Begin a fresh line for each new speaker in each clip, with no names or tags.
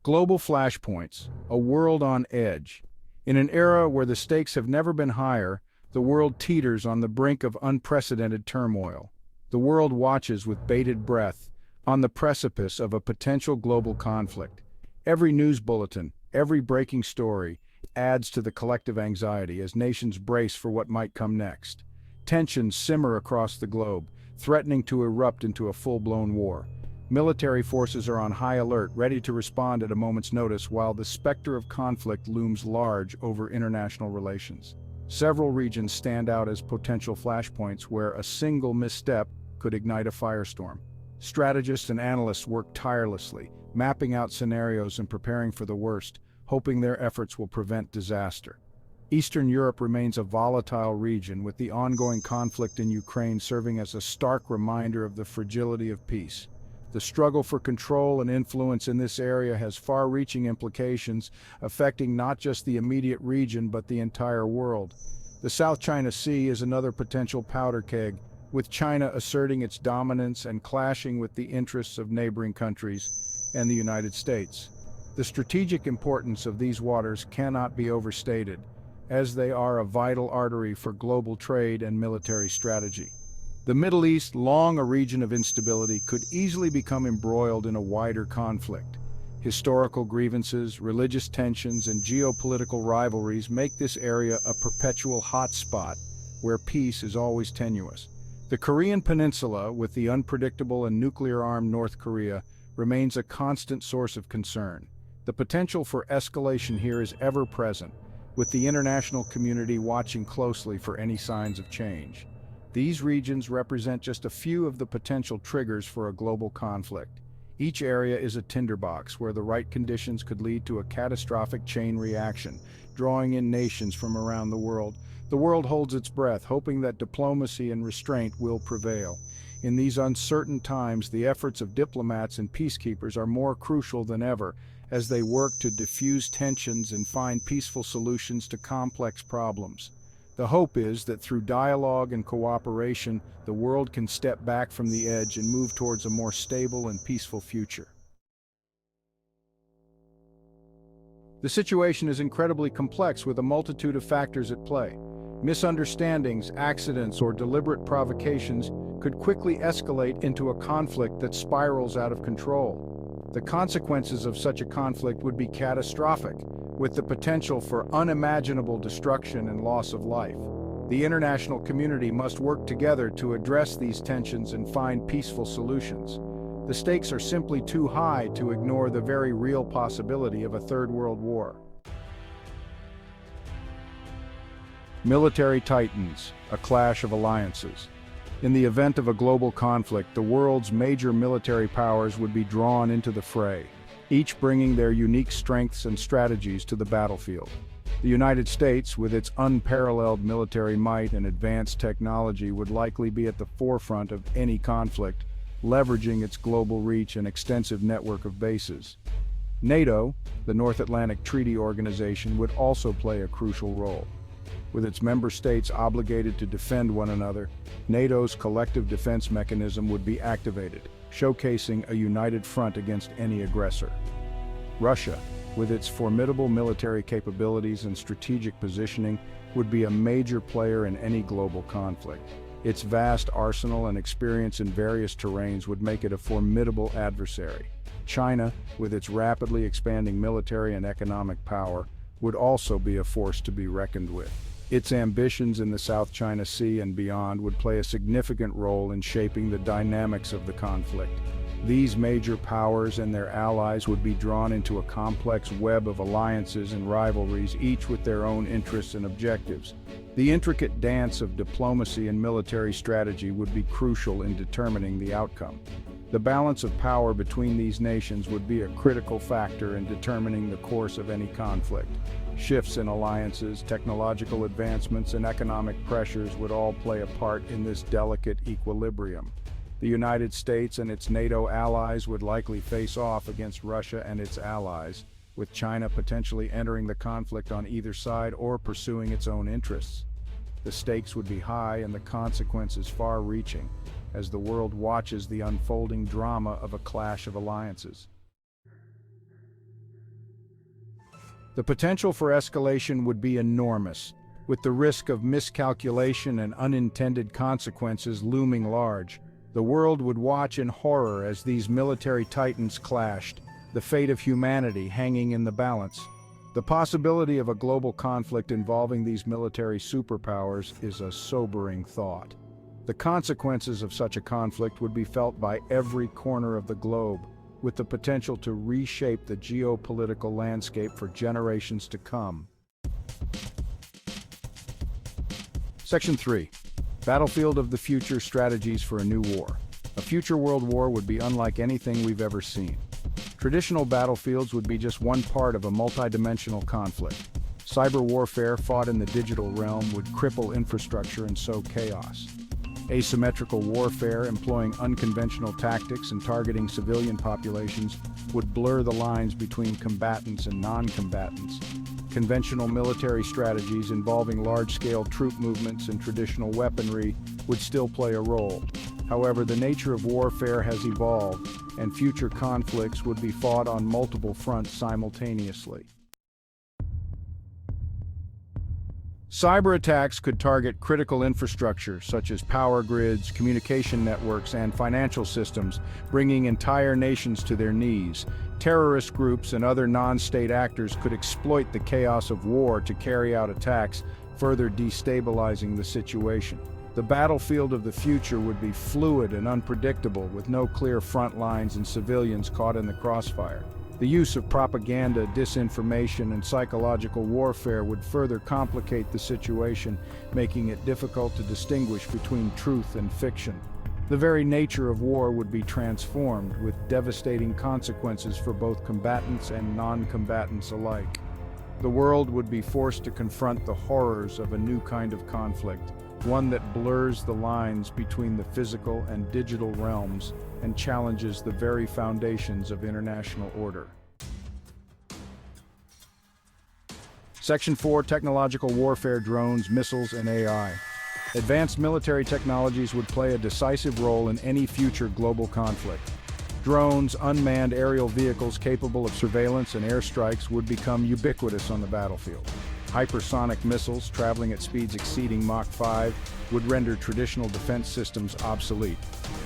Global flashpoints, a world on edge. In an era where the stakes have never been higher, the world teeters on the brink of unprecedented turmoil. The world watches with bated breath, on the precipice of a potential global conflict. Every news bulletin, every breaking story, adds to the collective anxiety as nations brace for what might come next. Tensions simmer across the globe, threatening to erupt into a full-blown war. Military forces are on high alert, ready to respond at a moment's notice, while the specter of conflict looms large over international relations. Several regions stand out as potential flashpoints where a single misstep could ignite a firestorm. Strategists and analysts work tirelessly, mapping out scenarios and preparing for the worst, hoping their efforts will prevent disaster. Eastern Europe remains a volatile region, with the ongoing conflict in Ukraine serving as a stark reminder of the fragility of peace. The struggle for control and influence in this area has far-reaching implications, affecting not just the immediate region but the entire world. The South China Sea is another potential powder keg, with China asserting its dominance and clashing with the interests of neighboring countries and the United States. The strategic importance of these waters cannot be overstated, as they are a vital artery for global trade and military strategy. The Middle East, long a region of instability, could easily become embroiled in a wider conflict. Historical grievances, religious tensions, and geopolitical rivalries make this area a perpetual hotspot where peace is always tenuous. The Korean Peninsula, with the unpredictable and nuclear-armed North Korea, remains a constant source of concern. The potential for escalation here is ever present, with the international community watching closely for any signs of change. These regions represent just a few of the potential triggers for a global conflict. Each area is a tinderbox where the right conditions could lead to a catastrophic chain reaction, drawing in nations from around the world. The world holds its breath, hoping that diplomacy and restraint will prevail. In these uncertain times, the efforts of diplomats and peacekeepers are more crucial than ever, as they work to diffuse tensions and find peaceful solutions to complex problems. The hope is that through dialogue and cooperation, the world can step back from the edge and move towards a more stable and peaceful future. The situation is incredibly complex, with a multitude of factors at play. Misunderstandings, accidents, or deliberate provocations could quickly escalate into a conflict that spirals out of control. The consequences of such a conflict would be catastrophic, with the potential for unimaginable destruction and loss of life. The international community must work together to address these tensions and find peaceful solutions. The stakes are simply too high to ignore the very real possibility of a Third World War. Military titans, a clash of alliances. In the event of a global conflict, the world's major military powers would be drawn into the fray, each bringing their unique strengths and strategies to the battlefield. The United States, with its unparalleled military might and advanced technology, would likely be at the forefront of any conflict, leveraging its global reach and extensive network of bases. NATO, the North Atlantic Treaty Organization, would also play a crucial role. With its member states obligated to defend one another, NATO's collective defense mechanism would be activated, showcasing a united front against any aggressor. Russia, with its formidable military capabilities and strategic positioning, would be a major player in any global conflict. Its vast arsenal and experience in various terrains would make it a formidable adversary. China, with its rapidly expanding military and economic power, would also be a force to be reckoned with. Its ambitions in the South China Sea and beyond would play a significant role in shaping the dynamics of the conflict. These major powers and their allies would be drawn into a complex web of alliances and rivalries, each with their own interests and objectives. The intricate dance of diplomacy and military strategy would be crucial in determining the outcome. The balance of power between these nations would be a critical factor in determining the course of any conflict. Shifts in alliances, technological advancements, and economic pressures would all play a part in this delicate equilibrium. The United States and its NATO allies would likely face off against Russia and its allies, with China potentially entering the conflict on either side or pursuing its own interests. The stakes would be high and the consequences far-reaching, as the world watches the unfolding drama of a clash of alliances. The potential for escalation would be enormous, with the risk of miscalculation and unintended consequences looming large. The world would watch in horror as these military titans clashed, the fate of humanity hanging in the balance. The possibility of a global conflict involving these military superpowers is a sobering thought. The consequences of such a conflict would be felt by every corner of the globe, with the potential to reshape the geopolitical landscape for generations to come. Section 3. Battlefield of the Future: Strategies for a New War. A future world war would be unlike anything we've ever seen. Traditional battlefields would be just one part of a multidimensional conflict. Cyber warfare fought in the digital realm would cripple infrastructure and sow chaos. Asymmetrical warfare, employing unconventional tactics and targeting civilian populations, would blur the lines between combatants and non-combatants. Conventional military strategies involving large-scale troop movements and traditional weaponry would still play a role. However, the nature of warfare has evolved, and future conflicts would be fought on multiple fronts simultaneously. Cyber attacks could target critical infrastructure such as power grids, communication networks, and financial systems, bringing entire nations to their knees. Terrorist groups and other non-state actors could exploit the chaos of war to carry out attacks, further destabilizing the situation. The battlefield of the future would be fluid and unpredictable, with no clear front lines and civilians caught in the crossfire. The use of propaganda, disinformation, and psychological warfare would further complicate the situation, making it difficult to distinguish between truth and fiction. The very nature of war would be transformed, with devastating consequences for both combatants and non-combatants alike. The world would be forced to confront the horrors of a new kind of conflict, one that blurs the lines between the physical and digital realms and challenges the very foundations of international order. Section 4. Technological warfare: drones, missiles, and AI. Advanced military technologies would play a decisive role in any future global conflict. Drones, unmanned aerial vehicles capable of surveillance and airstrikes, would become ubiquitous on the battlefield. Hypersonic missiles, traveling at speeds exceeding Mach 5, would render traditional defense systems obsolete.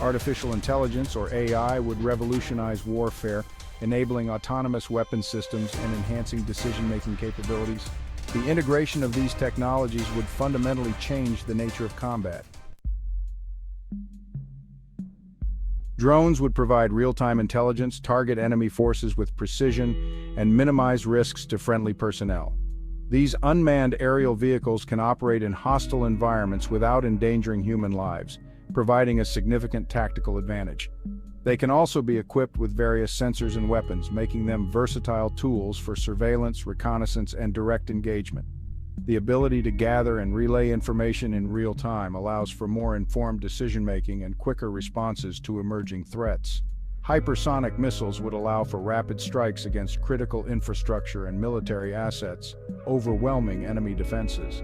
Artificial intelligence, or AI, would revolutionize warfare, enabling autonomous weapon systems and enhancing decision-making capabilities. The integration of these technologies would fundamentally change the nature of combat. Drones would provide real-time intelligence, target enemy forces with precision, and minimize risks to friendly personnel. These unmanned aerial vehicles can operate in hostile environments without endangering human lives, providing a significant tactical advantage. They can also be equipped with various sensors and weapons, making them versatile tools for surveillance, reconnaissance, and direct engagement. The ability to gather and relay information in real time allows for more informed decision-making and quicker responses to emerging threats. Hypersonic missiles would allow for rapid strikes against critical infrastructure and military assets, overwhelming enemy defenses.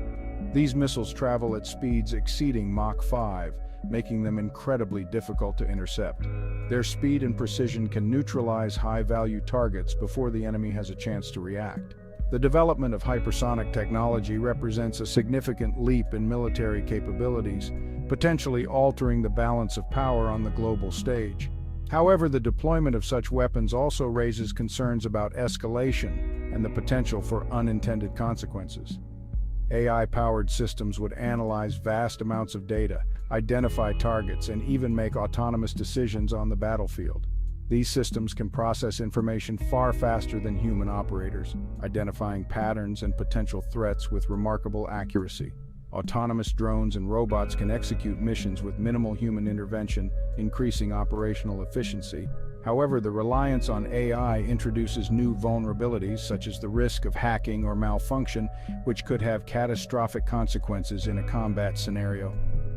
These missiles travel at speeds exceeding Mach 5, making them incredibly difficult to intercept. Their speed and precision can neutralize high-value targets before the enemy has a chance to react. The development of hypersonic technology represents a significant leap in military capabilities, potentially altering the balance of power on the global stage. However, the deployment of such weapons also raises concerns about escalation and the potential for unintended consequences. AI-powered systems would analyze vast amounts of data, identify targets, and even make autonomous decisions on the battlefield. These systems can process information far faster than human operators, identifying patterns and potential threats with remarkable accuracy. Autonomous drones and robots can execute missions with minimal human intervention, increasing operational efficiency. However, the reliance on AI introduces new vulnerabilities, such as the risk of hacking or malfunction, which could have catastrophic consequences in a combat scenario.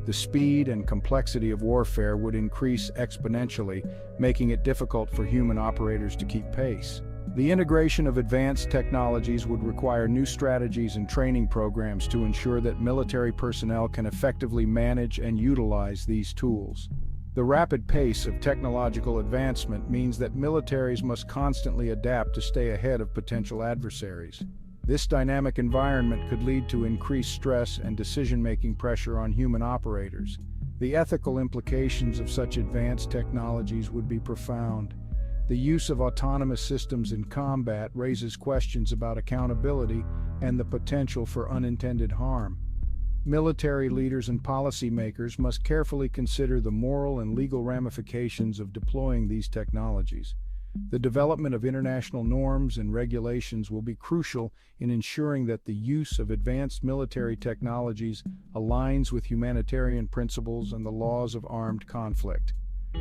The speed and complexity of warfare would increase exponentially, making it difficult for human operators to keep pace. The integration of advanced technologies would require new strategies and training programs to ensure that military personnel can effectively manage and utilize these tools. The rapid pace of technological advancement means that militaries must constantly adapt to stay ahead of potential adversaries. This dynamic environment could lead to increased stress and decision-making pressure on human operators. The ethical implications of such advanced technologies would be profound. The use of autonomous systems in combat raises questions about accountability and the potential for unintended harm. Military leaders and policymakers must carefully consider the moral and legal ramifications of deploying these technologies. The development of international norms and regulations will be crucial in ensuring that the use of advanced military technologies aligns with humanitarian principles and the laws of armed conflict.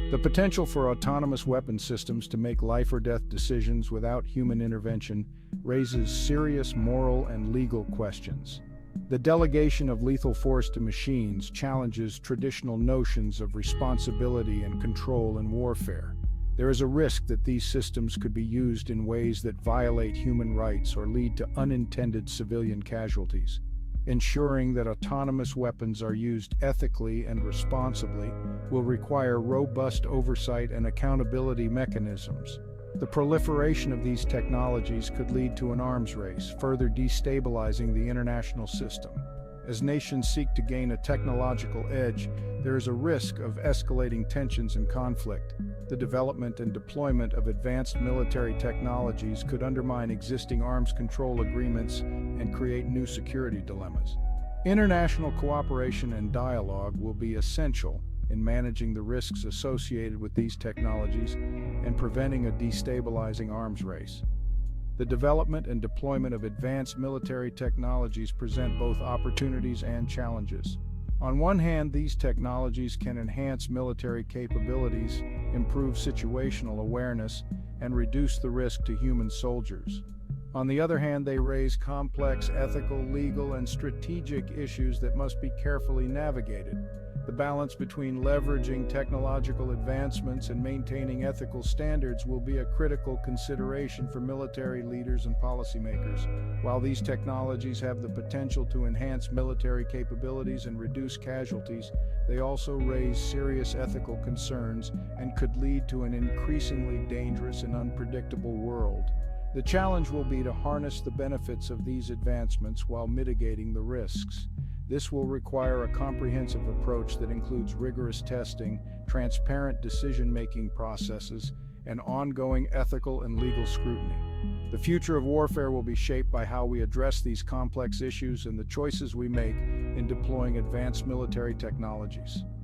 The potential for autonomous weapon systems to make life or death decisions without human intervention raises serious moral and legal questions. The delegation of lethal force to machines challenges traditional notions of responsibility and control in warfare. There is a risk that these systems could be used in ways that violate human rights or lead to unintended civilian casualties. Ensuring that autonomous weapons are used ethically and responsibly will require robust oversight and accountability mechanisms. The proliferation of these technologies could lead to an arms race, further destabilizing the international system. As nations seek to gain a technological edge, there is a risk of escalating tensions and conflict. The development and deployment of advanced military technologies could undermine existing arms control agreements and create new security dilemmas. International cooperation and dialogue will be essential in managing the risks associated with these technologies and preventing a destabilizing arms race. The development and deployment of advanced military technologies present both opportunities and challenges. On one hand, these technologies can enhance military capabilities, improve situational awareness, and reduce the risk to human soldiers. On the other hand, they raise complex ethical, legal, and strategic issues that must be carefully navigated. The balance between leveraging technological advancements and maintaining ethical standards will be a critical consideration for military leaders and policymakers. While these technologies have the potential to enhance military capabilities and reduce casualties, they also raise serious ethical concerns and could lead to an increasingly dangerous and unpredictable world. The challenge will be to harness the benefits of these advancements while mitigating the risks. This will require a comprehensive approach that includes rigorous testing, transparent decision-making processes, and ongoing ethical and legal scrutiny. The future of warfare will be shaped by how we address these complex issues and the choices we make in deploying advanced military technologies.